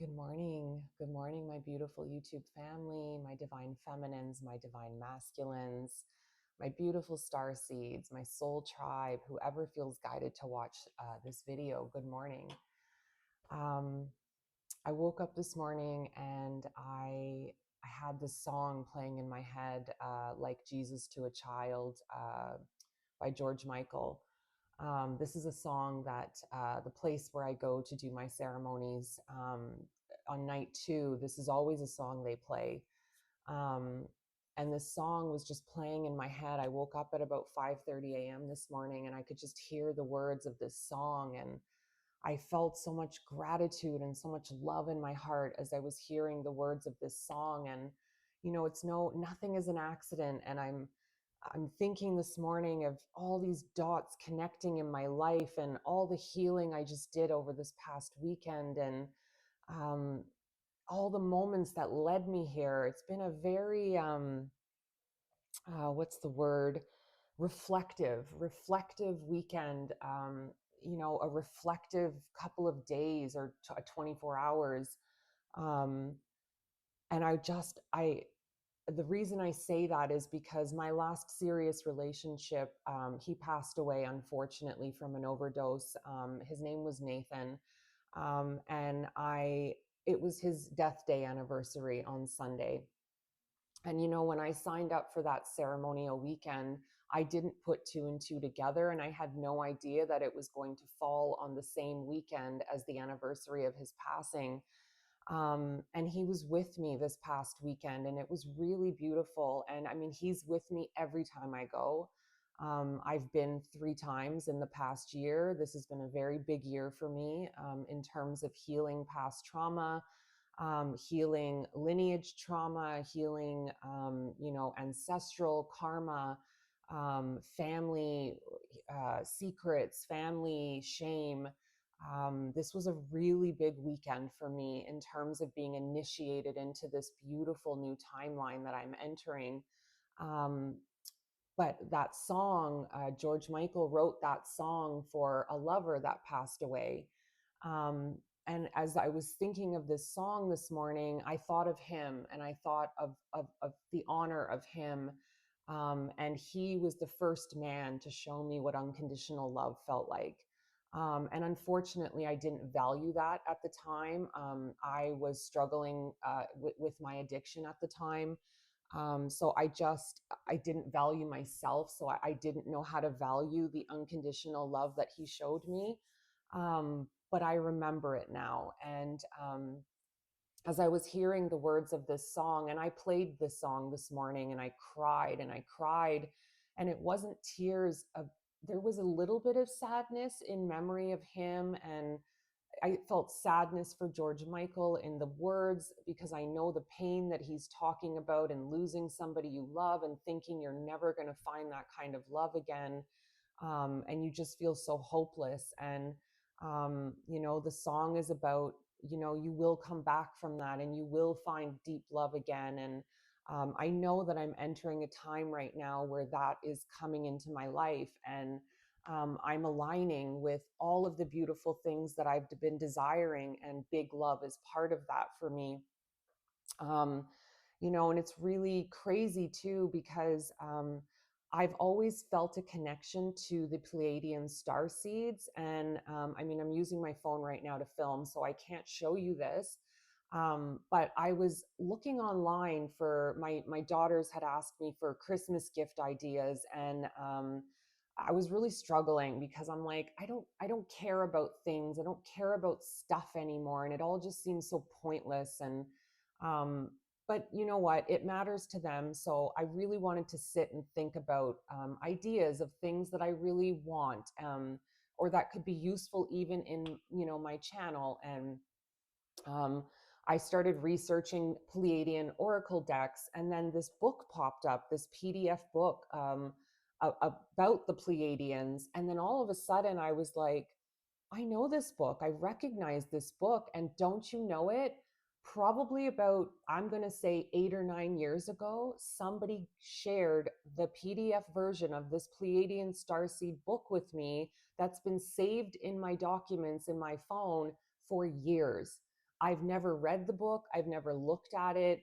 Good morning. Good morning, my beautiful YouTube family, my divine feminines, my divine masculines, my beautiful star seeds, my soul tribe, whoever feels guided to watch this video. Good morning. Um, I woke up this morning and I had this song playing in my head, like Jesus to a Child by George Michael. This is a song that the place where I go to do my ceremonies on night two, this is always a song they play. Um, and this song was just playing in my head. I woke up at about 5:30 a.m. this morning and I could just hear the words of this song. And I felt so much gratitude and so much love in my heart as I was hearing the words of this song. And, it's nothing is an accident. And I'm thinking this morning of all these dots connecting in my life and all the healing I just did over this past weekend and um, all the moments that led me here. It's been a very, what's the word? Reflective weekend. A reflective couple of days or 24 hours. Um, and the reason I say that is because my last serious relationship, he passed away, unfortunately, from an overdose. His name was Nathan. And it was his death day anniversary on Sunday. And, when I signed up for that ceremonial weekend, I didn't put two and two together. And I had no idea that it was going to fall on the same weekend as the anniversary of his passing. And he was with me this past weekend, and it was really beautiful. And I mean, he's with me every time I go. I've been 3 times in the past year. This has been a very big year for me in terms of healing past trauma, healing lineage trauma, healing, ancestral karma, family secrets, family shame. This was a really big weekend for me in terms of being initiated into this beautiful new timeline that I'm entering. Um, but that song, George Michael wrote that song for a lover that passed away. And as I was thinking of this song this morning, I thought of him and I thought of the honor of him. And he was the first man to show me what unconditional love felt like. And unfortunately, I didn't value that at the time. I was struggling with my addiction at the time. So I didn't value myself. So I didn't know how to value the unconditional love that he showed me. But I remember it now. And as I was hearing the words of this song, and I played this song this morning, and I cried and I cried, and it wasn't tears of, there was a little bit of sadness in memory of him. And I felt sadness for George Michael in the words, because I know the pain that he's talking about and losing somebody you love and thinking you're never going to find that kind of love again. And you just feel so hopeless. And, the song is about, you will come back from that and you will find deep love again. And I know that I'm entering a time right now where that is coming into my life. And I'm aligning with all of the beautiful things that I've been desiring, and big love is part of that for me. Um, and it's really crazy too, because I've always felt a connection to the Pleiadian star seeds. And I mean, I'm using my phone right now to film, so I can't show you this. But I was looking online for my daughters had asked me for Christmas gift ideas, and I was really struggling because I'm like, I don't care about things. I don't care about stuff anymore, and it all just seems so pointless. And um, but you know what? It matters to them. So I really wanted to sit and think about ideas of things that I really want, or that could be useful even in, my channel. And um, I started researching Pleiadian oracle decks, and then this book popped up, this PDF book about the Pleiadians. And then all of a sudden, I was like, I know this book. I recognize this book. And don't you know it? Probably about, I'm going to say 8 or 9 years ago, somebody shared the PDF version of this Pleiadian Starseed book with me that's been saved in my documents in my phone for years. I've never read the book, I've never looked at it,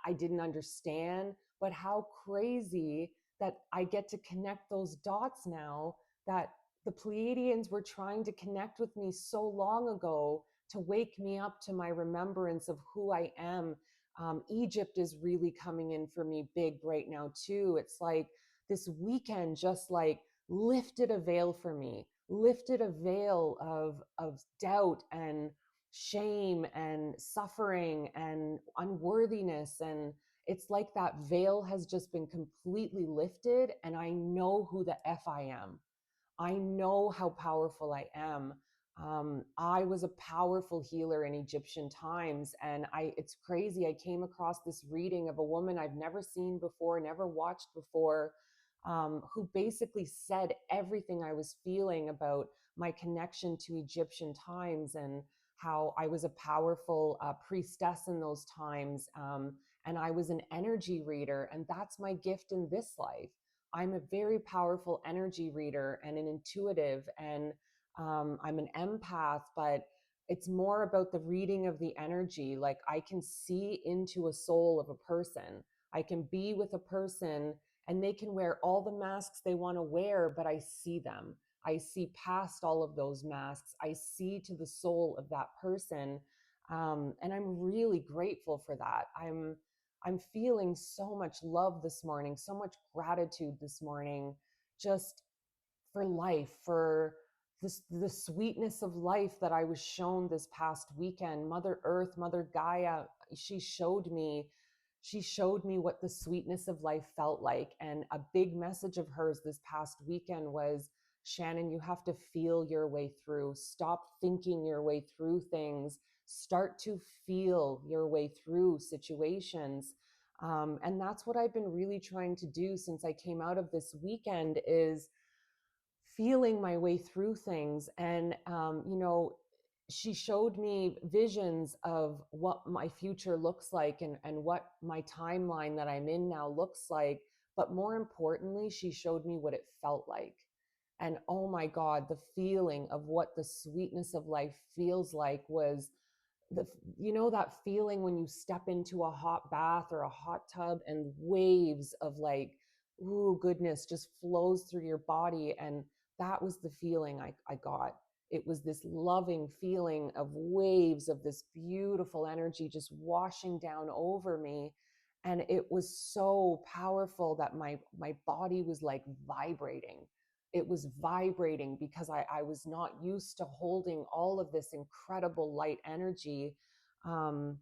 I didn't understand, but how crazy that I get to connect those dots now, that the Pleiadians were trying to connect with me so long ago to wake me up to my remembrance of who I am. Egypt is really coming in for me big right now too. It's like this weekend just like lifted a veil for me, lifted a veil of doubt and shame and suffering and unworthiness. And it's like that veil has just been completely lifted, and I know who the F I am. I know how powerful I am. I was a powerful healer in Egyptian times, and it's crazy. I came across this reading of a woman I've never seen before, never watched before, who basically said everything I was feeling about my connection to Egyptian times and how I was a powerful priestess in those times. And I was an energy reader, and that's my gift in this life. I'm a very powerful energy reader and an intuitive, and I'm an empath, but it's more about the reading of the energy. Like I can see into a soul of a person. I can be with a person and they can wear all the masks they want to wear, but I see them. I see past all of those masks. I see to the soul of that person. And I'm really grateful for that. I'm feeling so much love this morning, so much gratitude this morning, just for life, for the sweetness of life that I was shown this past weekend. Mother Earth, Mother Gaia, she showed me, she showed me what the sweetness of life felt like. And a big message of hers this past weekend was, Shannon, you have to feel your way through. Stop thinking your way through things. Start to feel your way through situations. And that's what I've been really trying to do since I came out of this weekend, is feeling my way through things. And, she showed me visions of what my future looks like, and what my timeline that I'm in now looks like. But more importantly, she showed me what it felt like. And oh my God, the feeling of what the sweetness of life feels like was the, that feeling when you step into a hot bath or a hot tub and waves of like, ooh, goodness just flows through your body. And that was the feeling I got. It was this loving feeling of waves of this beautiful energy just washing down over me. And it was so powerful that my body was like vibrating. It was vibrating because I was not used to holding all of this incredible light energy. Um,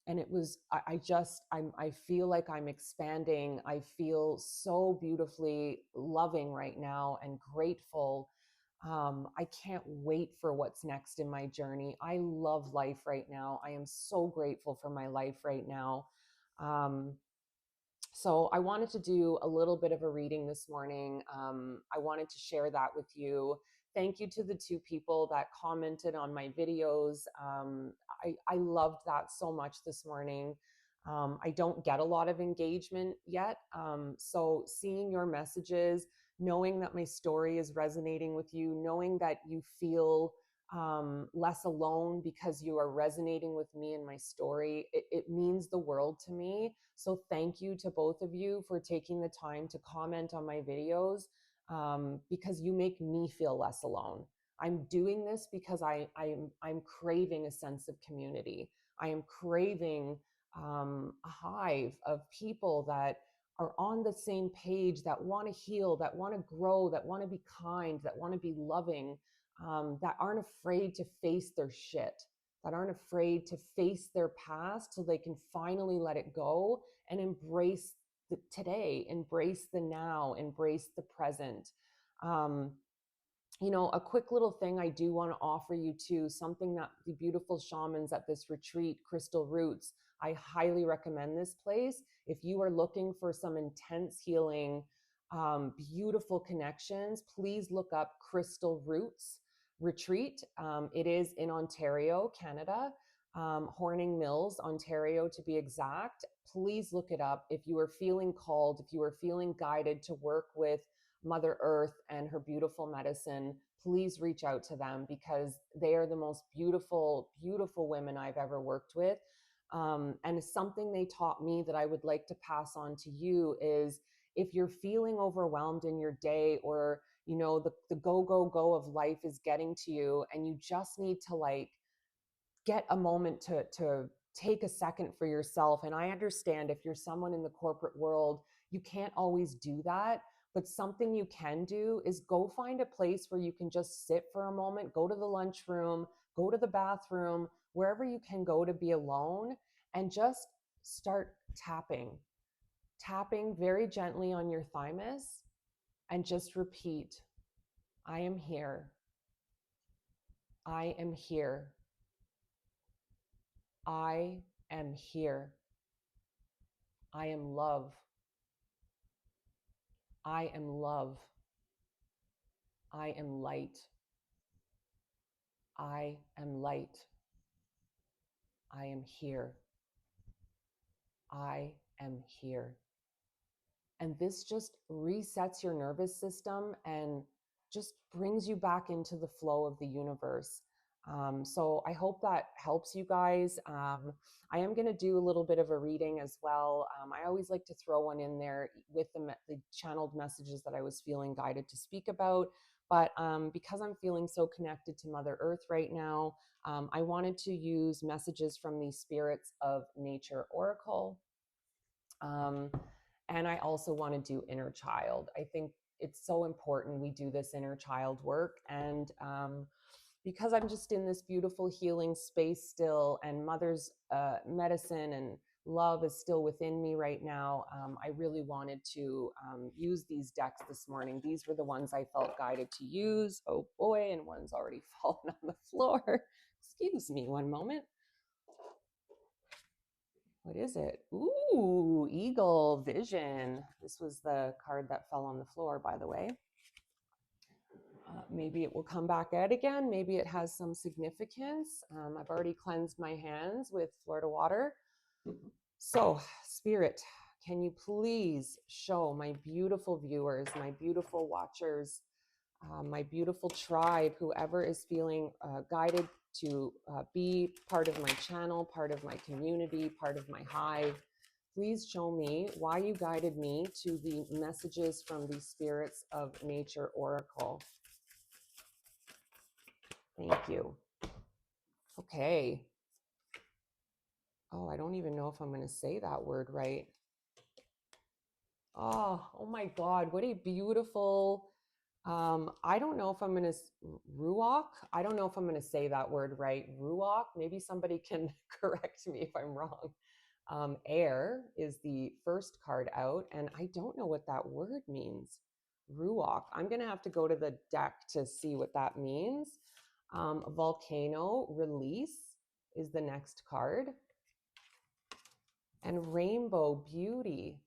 and it was, I feel like I'm expanding. I feel so beautifully loving right now and grateful. I can't wait for what's next in my journey. I love life right now. I am so grateful for my life right now. Um, so I wanted to do a little bit of a reading this morning. I wanted to share that with you. Thank you to the two people that commented on my videos. I loved that so much this morning. I don't get a lot of engagement yet. So seeing your messages, knowing that my story is resonating with you, knowing that you feel less alone because you are resonating with me and my story, it means the world to me. So thank you to both of you for taking the time to comment on my videos, because you make me feel less alone. I'm doing this because I'm craving a sense of community. I am craving a hive of people that are on the same page, that want to heal, that want to grow, that want to be kind, that want to be loving, that aren't afraid to face their shit, that aren't afraid to face their past so they can finally let it go and embrace the today, embrace the now, embrace the present. Um, a quick little thing I do want to offer you too, something that the beautiful shamans at this retreat, Crystal Roots, I highly recommend this place. If you are looking for some intense healing, beautiful connections, please look up Crystal Roots Retreat. It is in Ontario, Canada, Horning Mills, Ontario to be exact. Please look it up if you are feeling called, if you are feeling guided to work with Mother Earth and her beautiful medicine, please reach out to them because they are the most beautiful, beautiful women I've ever worked with. And something they taught me that I would like to pass on to you is, if you're feeling overwhelmed in your day, or the go go go of life is getting to you, and you just need to like get a moment to take a second for yourself. And I understand if you're someone in the corporate world, you can't always do that. But something you can do is go find a place where you can just sit for a moment, go to the lunchroom, go to the bathroom, wherever you can go to be alone, and just start tapping very gently on your thymus, and just repeat, I am here. I am here. I am here. I am love. I am love. I am light. I am light. I am here. I am here. And this just resets your nervous system and just brings you back into the flow of the universe. So I hope that helps you guys. I am going to do a little bit of a reading as well. I always like to throw one in there with the channeled messages that I was feeling guided to speak about. But because I'm feeling so connected to Mother Earth right now, I wanted to use messages from the Spirits of Nature Oracle. And I also want to do inner child. I think it's so important we do this inner child work. And because I'm just in this beautiful healing space still, and Mother's medicine and love is still within me right now, I really wanted to use these decks this morning. These were the ones I felt guided to use. Oh boy, and one's already fallen on the floor. Excuse me one moment. What is it? Ooh, Eagle Vision. This was the card that fell on the floor, by the way. Maybe it will come back out again. Maybe it has some significance. I've already cleansed my hands with Florida water. So, Spirit, can you please show my beautiful viewers, my beautiful watchers, my beautiful tribe, whoever is feeling guided to be part of my channel, part of my community, part of my hive, please show me why you guided me to the messages from the Spirits of Nature Oracle. Thank you. Okay. Oh, I don't even know if I'm going to say that word right. Oh my God, what a beautiful, I don't know if I'm going to, Ruach. I don't know if I'm going to say that word right. Ruach. Maybe somebody can correct me if I'm wrong. Air is the first card out, and I don't know what that word means. Ruach. I'm going to have to go to the deck to see what that means. Volcano, release is the next card. And rainbow, beauty.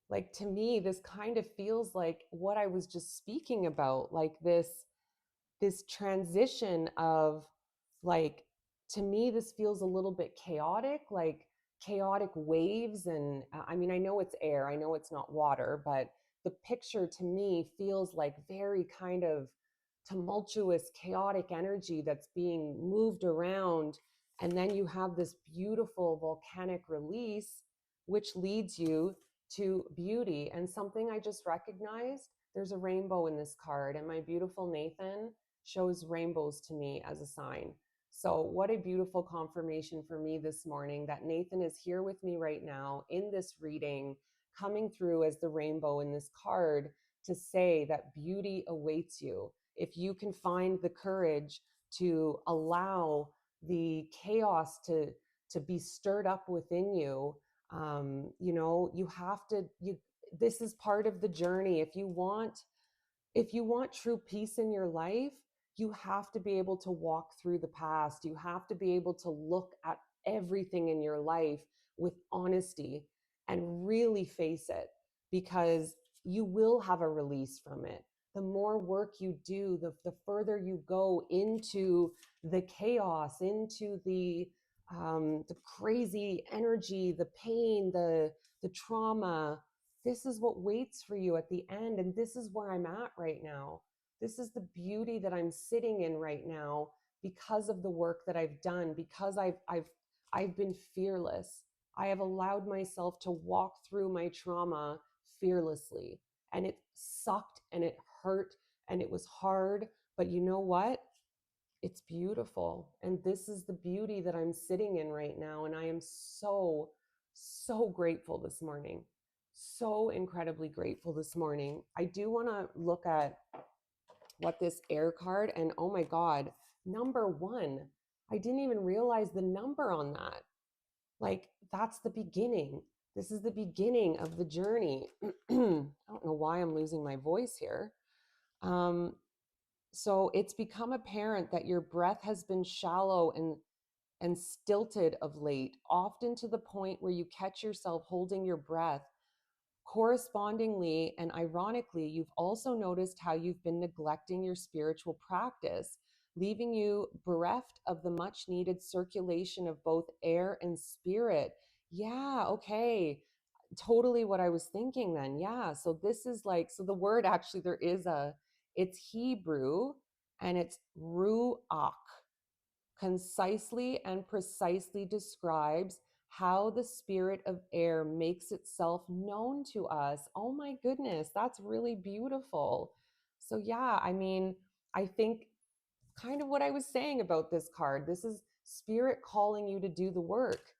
Like, to me, this kind of feels like what I was just speaking about, like this transition of, like, to me this feels a little bit chaotic, like chaotic waves. And I mean, I know it's air, I know it's not water, but the picture to me feels like very kind of tumultuous, chaotic energy that's being moved around. And then you have this beautiful volcanic release, which leads you to beauty. And something I just recognized, there's a rainbow in this card, and my beautiful Nathan shows rainbows to me as a sign. So what a beautiful confirmation for me this morning that Nathan is here with me right now in this reading, coming through as the rainbow in this card to say that beauty awaits you. If you can find the courage to allow the chaos to be stirred up within you, you have to, this is part of the journey. If you want true peace in your life, you have to be able to walk through the past. You have to be able to look at everything in your life with honesty and really face it, because you will have a release from it. The more work you do, the further you go into the chaos, into the crazy energy, the pain, the trauma. this is what waits for you at the end. And this is where I'm at right now. This is the beauty that I'm sitting in right now because of the work that I've done, because I've been fearless. I have allowed myself to walk through my trauma fearlessly. And it sucked and it hurt and it was hard. But you know what? It's beautiful. And this is the beauty that I'm sitting in right now. And I am so, so grateful this morning. So incredibly grateful this morning. I do want to look at what this air card, and oh my God, number one, I didn't even realize the number on that. Like, that's the beginning. This is the beginning of the journey. I don't know why I'm losing my voice here. So it's become apparent that your breath has been shallow and stilted of late, often to the point where you catch yourself holding your breath. Correspondingly and ironically, you've also noticed how you've been neglecting your spiritual practice, leaving you bereft of the much needed circulation of both air and spirit. Yeah, okay. Totally what I was thinking then. Yeah. So this is like, so the word actually, it's Hebrew and it's ruach, concisely and precisely describes how the spirit of air makes itself known to us. Oh my goodness, that's really beautiful. So, yeah, I mean, I think kind of what I was saying about this card. This is spirit calling you to do the work.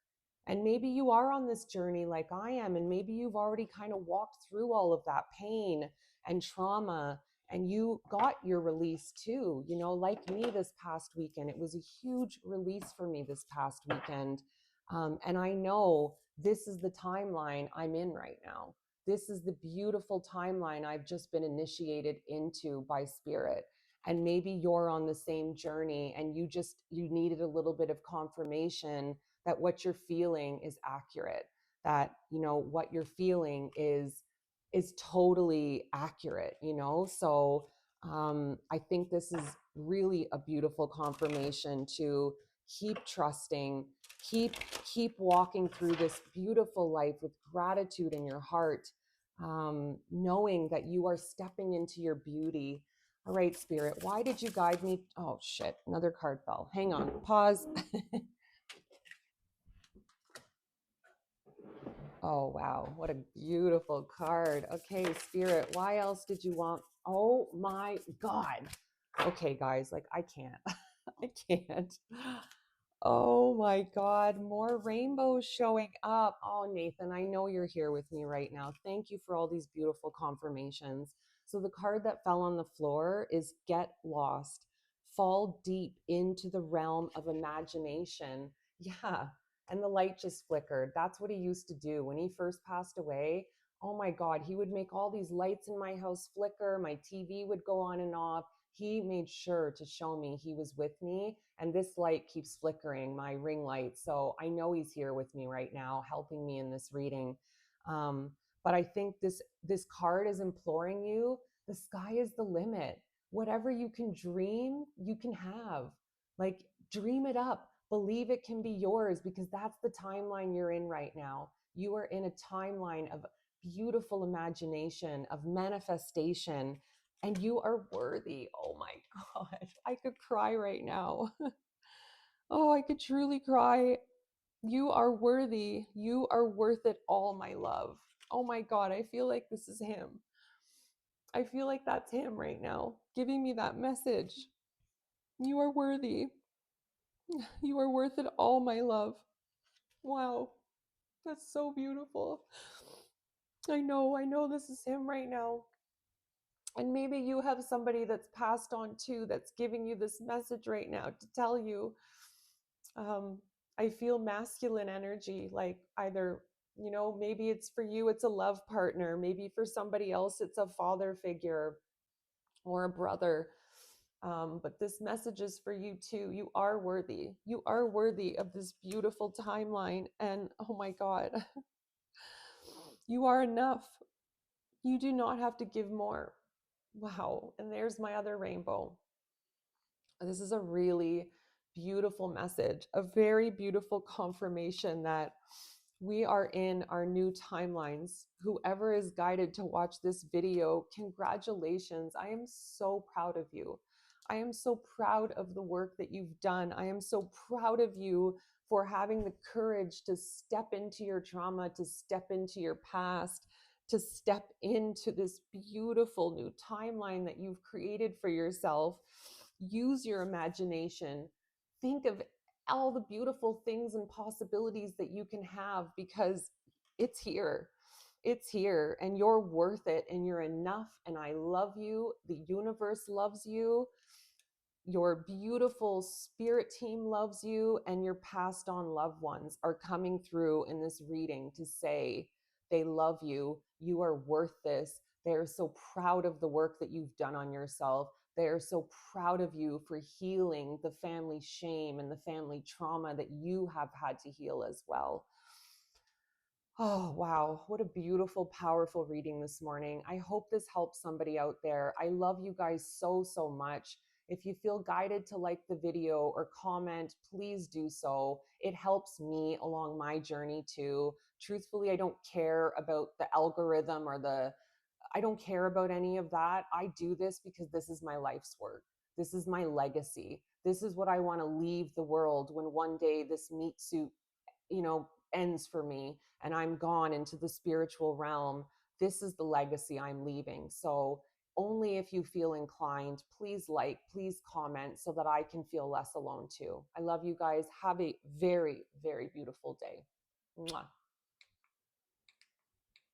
And maybe you are on this journey like I am, and maybe you've already kind of walked through all of that pain and trauma and you got your release too. You know, like me this past weekend, it was a huge release for me this past weekend. And I know this is the timeline I'm in right now. This is the beautiful timeline I've just been initiated into by spirit. And maybe you're on the same journey and you needed a little bit of confirmation that what you're feeling is accurate, that, you know, what you're feeling is totally accurate, you know? So I think this is really a beautiful confirmation to keep trusting, keep keep walking through this beautiful life with gratitude in your heart, knowing that you are stepping into your beauty. All right, Spirit, why did you guide me? Oh, shit, another card fell. Hang on, pause. Oh, wow. What a beautiful card. Okay, Spirit, why else did you want? Oh my God. Okay, guys, like I can't. I can't. Oh my God, more rainbows showing up. Oh, Nathan, I know you're here with me right now. Thank you for all these beautiful confirmations. So, the card that fell on the floor is Get Lost, fall deep into the realm of imagination. Yeah. And the light just flickered. That's what he used to do when he first passed away. Oh my God, he would make all these lights in my house flicker. My TV would go on and off. He made sure to show me he was with me. And this light keeps flickering, my ring light. So I know he's here with me right now, helping me in this reading. Um, but I think this card is imploring you. The sky is the limit. Whatever you can dream, you can have. Like, dream it up. Believe it can be yours, because that's the timeline you're in right now. You are in a timeline of beautiful imagination, of manifestation, and you are worthy. Oh my God. I could cry right now. Oh, I could truly cry. You are worthy. You are worth it all, my love. Oh my God. I feel like this is him. I feel like that's him right now, giving me that message. You are worthy. You are worth it all, my love. Wow. That's so beautiful. I know this is him right now. And maybe you have somebody that's passed on too, that's giving you this message right now to tell you, um, I feel masculine energy, like either, you know, maybe it's for you, it's a love partner. Maybe for somebody else, it's a father figure or a brother. But this message is for you too. You are worthy. You are worthy of this beautiful timeline. And oh my God, you are enough. You do not have to give more. Wow. And there's my other rainbow. This is a really beautiful message, a very beautiful confirmation that We are in our new timelines. Whoever is guided to watch this video, congratulations. I am so proud of you. I am so proud of the work that you've done. I am so proud of you for having the courage to step into your trauma, to step into your past, to step into this beautiful new timeline that you've created for yourself. Use your imagination. Think of all the beautiful things and possibilities that you can have, because it's here. It's here, and you're worth it, and you're enough. And I love you. The universe loves you. Your beautiful spirit team loves you, and your passed on loved ones are coming through in this reading to say they love you. You are worth this. They are so proud of the work that you've done on yourself. They are so proud of you for healing the family shame and the family trauma that you have had to heal as well. Oh, wow. What a beautiful, powerful reading this morning. I hope this helps somebody out there. I love you guys so, so much. If you feel guided to like the video or comment, please do so. It helps me along my journey too. Truthfully, I don't care about the algorithm or I don't care about any of that. I do this because this is my life's work. This is my legacy. This is what I want to leave the world when one day this meat suit, ends for me and I'm gone into the spiritual realm. This is the legacy I'm leaving. So only if you feel inclined, please like, please comment so that I can feel less alone too. I love you guys. Have a very, very beautiful day. Mwah.